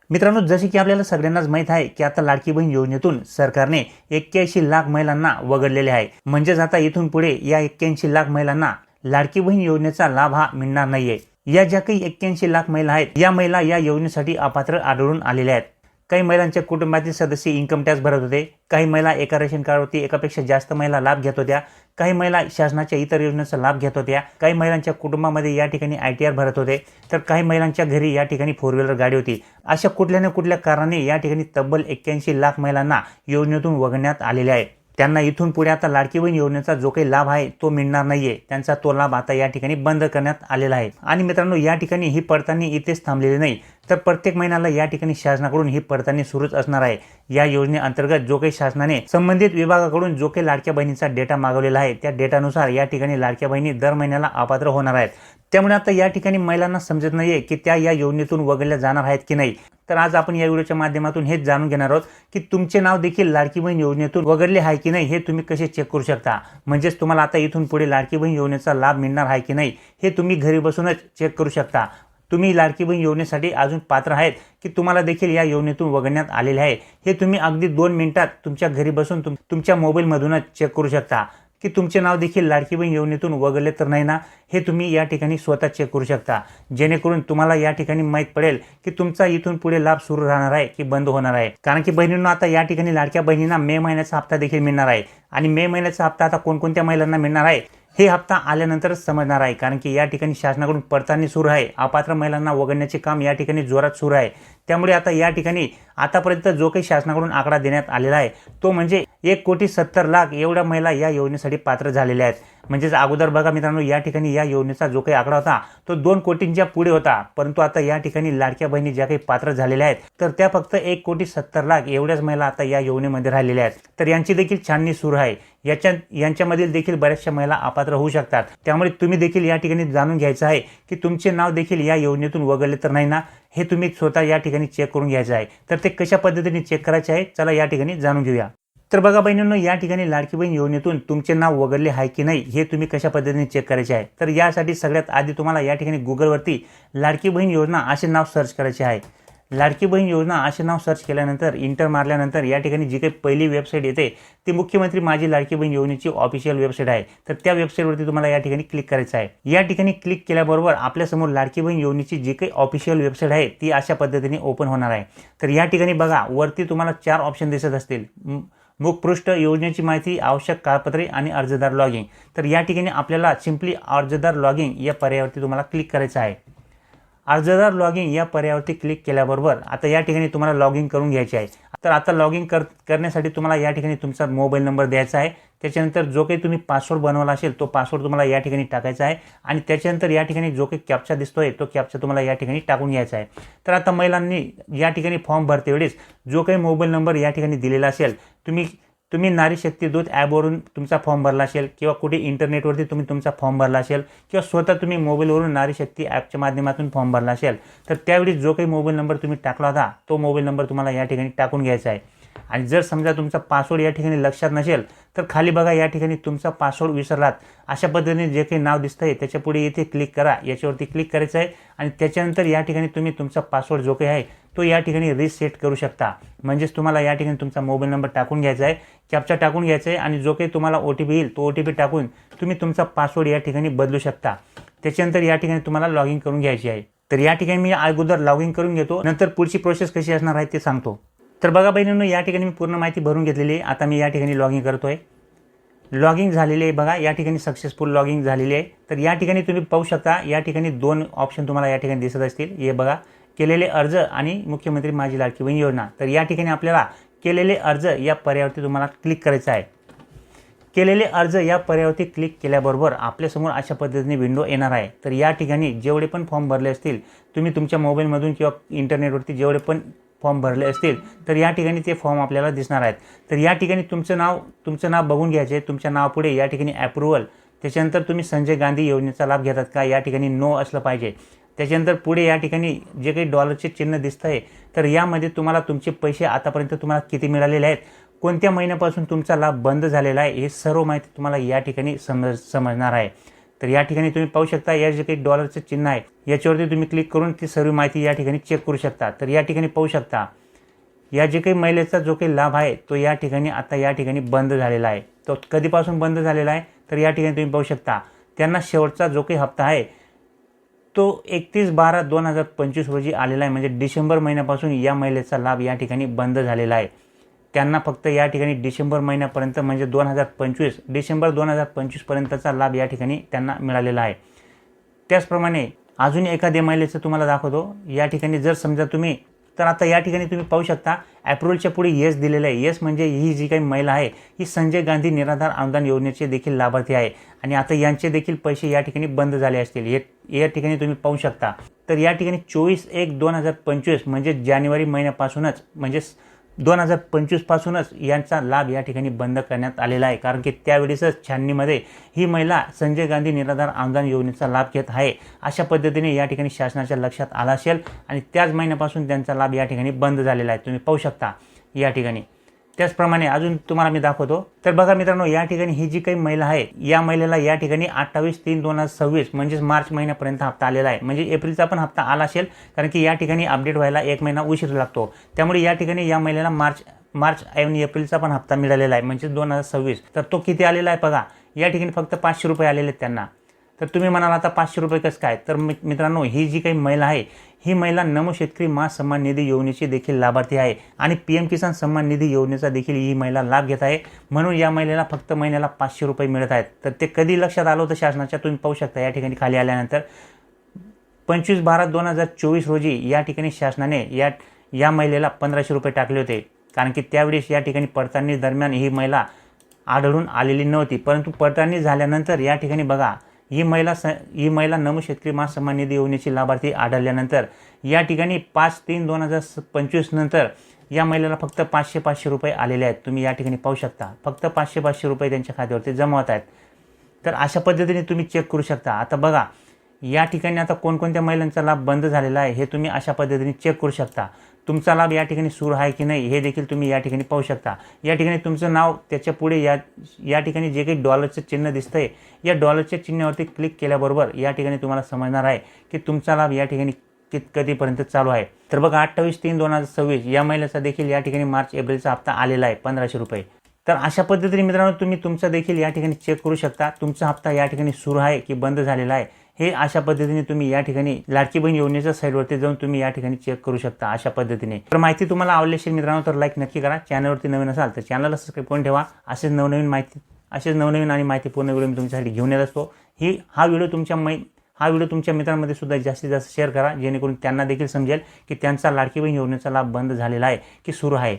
मित्रांनो, जसे की आपल्याला सगळ्यांनाच माहित आहे की आता लाडकी बहीण योजनेतून सरकारने 81 लाख महिलांना वगळलेले आहे. म्हणजेच आता इथून पुढे या 81 लाख महिलांना लाडकी बहीण योजनेचा लाभ हा मिळणार नाहीये. या ज्या काही 81 लाख महिला आहेत, या महिला या योजनेसाठी अपात्र आढळून आलेल्या आहेत. काही महिलांच्या कुटुंबातील सदस्य इन्कम टॅक्स भरत होते, काही महिला एका रेशन कार्डवरती एकापेक्षा जास्त महिला लाभ घेत होत्या, काही महिला शासनाच्या इतर योजनेचा लाभ घेत होत्या, काही महिलांच्या कुटुंबामध्ये या ठिकाणी ITR भरत होते, तर काही महिलांच्या घरी या ठिकाणी 4 व्हीलर गाडी होती. अशा कुठल्या ना कुठल्या कारणाने या ठिकाणी तब्बल 81 लाख महिलांना योजनेतून वगळण्यात आलेले आहे. त्यांना इथून पुढे आता लाडकी बहीण योजनेचा जो काही लाभ आहे तो मिळणार नाहीये. त्यांचा तो लाभ आता या ठिकाणी बंद करण्यात आलेला आहे. आणि मित्रांनो, या ठिकाणी ही पडताळणी इथेच थांबलेली नाही, तर प्रत्येक महिन्याला या ठिकाणी शासनाकडून ही पडताळणी सुरूच असणार आहे. या योजनेअंतर्गत जो काही शासनाने संबंधित विभागाकडून जो काही लाडक्या बहिणीचा डेटा मागवलेला आहे, त्या डेटानुसार या ठिकाणी लाडक्या बहिणी दर महिन्याला अपात्र होणार आहेत. त्यामुळे आता या ठिकाणी महिलांना समजत नाहीये की त्या या योजनेतून वगळल्या जाणार आहेत की नाही. तर आज आपण या व्हिडिओच्या माध्यमातून हेच जाणून घेणार आहोत की तुमचे नाव देखील लाडकी बहीण योजनेतून वगळले आहे की नाही, हे तुम्ही कसे चेक करू शकता. म्हणजेच तुम्हाला आता इथून पुढे लाडकी बहीण योजनेचा लाभ मिळणार आहे की नाही, हे तुम्ही घरी बसूनच चेक करू शकता. तुम्ही लाडकी बहीण योजनेसाठी अजून पात्र आहेत की तुम्हाला देखील या योजनेतून वगळण्यात आलेले आहे, हे तुम्ही अगदी 2 मिनिटात तुमच्या घरी बसून तुमच्या मोबाईलमधूनच चेक करू शकता. की तुमचे नाव देखील लाडकी बहीण योजनेतून वगळले तर नाही ना, हे तुम्ही या ठिकाणी स्वतः चेक करू शकता. जेणेकरून तुम्हाला या ठिकाणी माहीत पडेल की तुमचा इथून पुढे लाभ सुरू राहणार आहे की बंद होणार आहे. कारण की बहिणींना आता या ठिकाणी लाडक्या बहिणींना मे महिन्याचा हप्ता देखील मिळणार आहे. आणि मे महिन्याचा हप्ता आता कोणकोणत्या महिलांना मिळणार आहे हे हप्ता आल्यानंतरच समजणार आहे. कारण की या ठिकाणी शासनाकडून पडताळणी सुरू आहे. अपात्र महिलांना वगळण्याचे काम या ठिकाणी जोरात सुरू आहे. त्यामुळे आता या ठिकाणी आतापर्यंत जो काही शासनाकडून आकडा देण्यात आलेला आहे तो म्हणजे 1,70,00,000 एवढ्या महिला या योजनेसाठी पात्र झालेल्या आहेत. म्हणजेच अगोदर बघा मित्रांनो, या ठिकाणी या योजनेचा जो काही आकडा होता तो 2 कोटींच्या पुढे होता. परंतु आता या ठिकाणी लाडक्या बहिणी ज्या काही पात्र झालेल्या आहेत, तर त्या फक्त 1,70,00,000 एवढ्याच महिला आता या योजनेमध्ये राहिलेल्या आहेत. तर यांची देखील छाननी सुरू आहे. यांच्यामधील देखील बऱ्याचशा महिला अपात्र होऊ शकतात. त्यामुळे तुम्ही देखील या ठिकाणी जाणून घ्यायचं आहे की तुमचे नाव देखील या योजनेतून वगळले तर नाही ना, हे तुम्ही स्वतः या ठिकाणी चेक करून घ्यायचं आहे. तर ते कशा पद्धतीने चेक करायचे आहे, चला या ठिकाणी जाणून घेऊया. तर बघा बहिणींनो, या ठिकाणी लाडकी बहीण योजनेतून तुमचे नाव वगळले आहे की नाही, हे तुम्ही कशा पद्धतीने चेक करायचे आहे. तर यासाठी सगळ्यात आधी तुम्हाला या ठिकाणी गुगलवरती लाडकी बहीण योजना असे नाव सर्च करायचे आहे. लाडकी बहीण योजना असे नाव सर्च केल्यानंतर इंटर मारल्यानंतर या ठिकाणी जी काही पहिली वेबसाईट येते ती मुख्यमंत्री माझी लाडकी बहीण योजनेची ऑफिशियल वेबसाईट आहे. तर त्या वेबसाईटवरती तुम्हाला या ठिकाणी क्लिक करायचं आहे. या ठिकाणी क्लिक केल्याबरोबर आपल्यासमोर लाडकी बहीण योजनेची जी काही ऑफिशियल वेबसाईट आहे ती अशा पद्धतीने ओपन होणार आहे. तर या ठिकाणी बघा, वरती तुम्हाला 4 ऑप्शन दिसत असतील. मुखपृष्ठ, योजनेची माहिती, आवश्यक कागदपत्रे आणि अर्जदार लॉगिंग. तर या ठिकाणी आपल्याला सिंपली अर्जदार लॉगिंग या पर्यायावरती तुम्हाला क्लिक करायचं आहे. अर्जदार लॉगिंग या पर्यायावरती क्लिक केल्याबरोबर आता या ठिकाणी तुम्हाला लॉगिंग करून घ्यायचे आहे. तर आता लॉगिंग करण्यासाठी तुम्हाला या ठिकाणी तुमचा मोबाईल नंबर द्यायचा आहे. त्याच्यानंतर जो काही तुम्ही पासवर्ड बनवला असेल तो पासवर्ड तुम्हाला या ठिकाणी टाकायचा आहे. आणि त्याच्यानंतर या ठिकाणी जो काही कॅप्चा दिसतोय तो कॅप्चा तुम्हाला या ठिकाणी टाकून घ्यायचा आहे. तर आता महिलांनी या ठिकाणी फॉर्म भरते वेळेस जो काही मोबाईल नंबर या ठिकाणी दिलेला असेल, तुम्ही नारी शक्ती दूत ॲपवरून तुमचा फॉर्म भरला असेल किंवा कुठे इंटरनेटवरती तुम्ही तुमचा फॉर्म भरला असेल किंवा स्वतः तुम्ही मोबाईलवरून नारी शक्ती ॲपच्या माध्यमातून फॉर्म भरला असेल, तर त्यावेळी जो काही मोबाईल नंबर तुम्ही टाकला होता तो मोबाईल नंबर तुम्हाला या ठिकाणी टाकून घ्यायचा आहे. आणि जर समजा तुमचा पासवर्ड या ठिकाणी लक्षात नसेल तर खाली बघा या ठिकाणी तुमचा पासवर्ड विसरलात अशा पद्धतीने जे काही नाव दिसतंय त्याच्या पुढे येथे क्लिक करा, याच्यावरती क्लिक करायचं आहे. आणि त्याच्यानंतर या ठिकाणी तुम्ही तुमचा पासवर्ड जो काही आहे तो या ठिकाणी रिसेट करू शकता. म्हणजेच तुम्हाला या ठिकाणी तुमचा मोबाईल नंबर टाकून घ्यायचा आहे, कॅप्चा टाकून घ्यायचा आहे आणि जो काही तुम्हाला OTP येईल तो OTP टाकून तुम्ही तुमचा पासवर्ड या ठिकाणी बदलू शकता. त्याच्यानंतर या ठिकाणी तुम्हाला लॉगिंग करून घ्यायची आहे. तर या ठिकाणी मी अगोदर लॉगिंग करून घेतो, नंतर पुढची प्रोसेस कशी असणार आहे ते सांगतो. तर बघा बहिणींनो, या ठिकाणी मी पूर्ण माहिती भरून घेतलेली आहे. आता मी या ठिकाणी लॉगिंग करतोय. लॉगिंग झालेली आहे बघा, या ठिकाणी सक्सेसफुल लॉगिंग झालेली आहे. तर या ठिकाणी तुम्ही पाहू शकता या ठिकाणी 2 ऑप्शन तुम्हाला या ठिकाणी दिसत असतील. हे बघा, केलेले अर्ज आणि मुख्यमंत्री माझी लाडकी बहीण योजना. तर या ठिकाणी आपल्याला केलेले अर्ज या पर्यायावरती तुम्हाला क्लिक करायचं आहे. केलेले अर्ज या पर्यायावरती क्लिक केल्याबरोबर आपल्यासमोर अशा पद्धतीने विंडो येणार आहे. तर या ठिकाणी जेवढे पण फॉर्म भरले असतील तुम्ही तुमच्या मोबाईलमधून किंवा इंटरनेटवरती जेवढे पण फॉर्म भरले असतील तर या ठिकाणी ते फॉर्म आपल्याला दिसणार आहेत. तर या ठिकाणी तुमचं नाव बघून घ्यायचे. तुमच्या नावापुढे या ठिकाणी अप्रूव्हल, त्याच्यानंतर तुम्ही संजय गांधी योजनेचा लाभ घेतात का, या ठिकाणी नो असलं पाहिजे. त्याच्यानंतर पुढे या ठिकाणी जे काही डॉलरचे चिन्ह दिसतं आहे तर यामध्ये तुम्हाला तुमचे पैसे आतापर्यंत तुम्हाला किती मिळालेले आहेत, कोणत्या महिन्यापासून तुमचा लाभ बंद झालेला आहे, हे सर्व माहिती तुम्हाला या ठिकाणी समजणार आहे. तर या ठिकाणी तुम्ही पाहू शकता या जे काही डॉलरचं चिन्ह आहे याच्यावरती तुम्ही क्लिक करून ती सर्व माहिती या ठिकाणी चेक करू शकता। तर या ठिकाणी पाहू शकता या जे काही महिलेचा जो काही लाभ आहे तो या ठिकाणी आता या ठिकाणी बंद झालेला आहे। तो कधीपासून बंद झालेला आहे तर या ठिकाणी तुम्ही पाहू शकता त्यांना शेवटचा जो काही हप्ता आहे तो 31/12/2025 रोजी आलेला आहे। म्हणजे डिसेंबर महिन्यापासून या महिलेचा लाभ या ठिकाणी बंद झालेला आहे। त्यांना फक्त या ठिकाणी डिसेंबर महिन्यापर्यंत म्हणजे 2025 डिसेंबर 2025 पर्यंतचा लाभ या ठिकाणी त्यांना मिळालेला आहे। त्याचप्रमाणे अजून एखाद्या महिलेचं तुम्हाला दाखवतो। या ठिकाणी जर समजा तुम्ही तर आता या ठिकाणी तुम्ही पाहू शकता अप्रूव्हलच्या पुढे येस दिलेलं आहे। येस म्हणजे ही जी काही महिला आहे ही संजय गांधी निराधार अनुदान योजनेचे देखील लाभार्थी आहे आणि आता यांचे देखील पैसे या ठिकाणी बंद झाले असतील। या ठिकाणी तुम्ही पाहू शकता। तर या ठिकाणी 24/1/2025 म्हणजे जानेवारी महिन्यापासूनच म्हणजे 2025 पासूनच यांचा लाभ या ठिकाणी बंद करण्यात आलेला आहे। कारण की त्यावेळेसच छाननीमध्ये ही महिला संजय गांधी निराधार अनुदान योजनेचा लाभ घेत आहे अशा पद्धतीने या ठिकाणी शासनाच्या लक्षात आला असेल आणि त्याच महिन्यापासून त्यांचा लाभ या ठिकाणी बंद झालेला आहे। तुम्ही पाहू शकता या ठिकाणी। त्याचप्रमाणे अजून तुम्हाला मी दाखवतो। तर बघा मित्रांनो या ठिकाणी ही जी काही महिला आहे या महिलेला या ठिकाणी 28/3/2026 म्हणजे मार्च महिन्यापर्यंत हप्ता आलेला आहे। म्हणजे एप्रिलचा पण हप्ता आला असेल कारण की या ठिकाणी अपडेट व्हायला 1 महिना उशीर लागतो। त्यामुळे या ठिकाणी या महिलेला मार्च आणि एप्रिलचा पण हप्ता मिळालेला आहे म्हणजे 2026। तर तो किती आलेला आहे बघा या ठिकाणी फक्त 500 रुपये आलेले आहेत त्यांना। तर तुम्ही म्हणाल आता 500 रुपये कसं काय? तर मित्रांनो ही जी काही महिला आहे ही महिला नमो शेतकरी महासन्मान निधी योजनेची देखील लाभार्थी आहे आणि PM किसान सन्मान निधी योजनेचा देखील ही महिला लाभ घेत आहे। म्हणून या महिलेला फक्त महिन्याला 500 रुपये मिळत आहेत। तर ते कधी लक्षात आलं होतं शासनाच्या तुम्ही पाहू शकता या ठिकाणी खाली आल्यानंतर 25/12/2024 रोजी या ठिकाणी शासनाने या महिलेला 1500 रुपये टाकले होते। कारण की त्यावेळेस या ठिकाणी पडताळणी दरम्यान ही महिला आढळून आलेली नव्हती, परंतु पडताळणी झाल्यानंतर या ठिकाणी बघा ही महिला नमो शेतकरी महासन्मान निधी योजनेची लाभार्थी आढळल्यानंतर या ठिकाणी 5/3/2025 नंतर या महिलेला फक्त 500 रुपये आलेले आहेत। तुम्ही या ठिकाणी पाहू शकता फक्त 500 रुपये त्यांच्या खात्यावरती जमा होत आहेत। तर अशा पद्धतीने तुम्ही चेक करू शकता। आता बघा या ठिकाणी आता कोणकोणत्या महिलांचा लाभ बंद झालेला आहे हे तुम्ही अशा पद्धतीने चेक करू शकता। तुमचा लाभ या ठिकाणी सुरू आहे की नाही हे देखील तुम्ही या ठिकाणी पाहू शकता। या ठिकाणी तुमचं नाव त्याच्या पुढे या ठिकाणी जे काही डॉलरचं चिन्ह दिसतंय या डॉलरच्या चिन्हावरती क्लिक केल्याबरोबर या ठिकाणी तुम्हाला समजणार आहे की तुमचा लाभ या ठिकाणी कधीपर्यंत चालू आहे। तर बघा 28/3/2026 या महिलेचा देखील या ठिकाणी मार्च एप्रिलचा हप्ता आलेला आहे 1500 रुपये। तर अशा पद्धतीने मित्रांनो तुम्ही तुमचा देखील या ठिकाणी चेक करू शकता तुमचा हप्ता या ठिकाणी सुरू आहे की बंद झालेला आहे हे अशा पद्धतीने तुम्ही या ठिकाणी लाडकी बहीण योजनेच्या साईडवरती जाऊन तुम्ही या ठिकाणी चेक करू शकता अशा पद्धतीने। तर माहिती तुम्हाला आवडली असेल मित्रांनो तर लाईक नक्की करा। चॅनलवरती नवीन असाल तर चॅनलला सबस्क्राईब करून ठेवा। असेच नवनवीन आणि माहितीपूर्ण व्हिडिओ मी तुमच्यासाठी घेऊन येत असतो। हा व्हिडिओ तुमच्या मित्रांमध्ये सुद्धा जास्तीत जास्त शेअर करा जेणेकरून त्यांना देखील समजेल की त्यांचा लाडकी बहीण योजनेचा लाभ बंद झालेला आहे की सुरू आहे।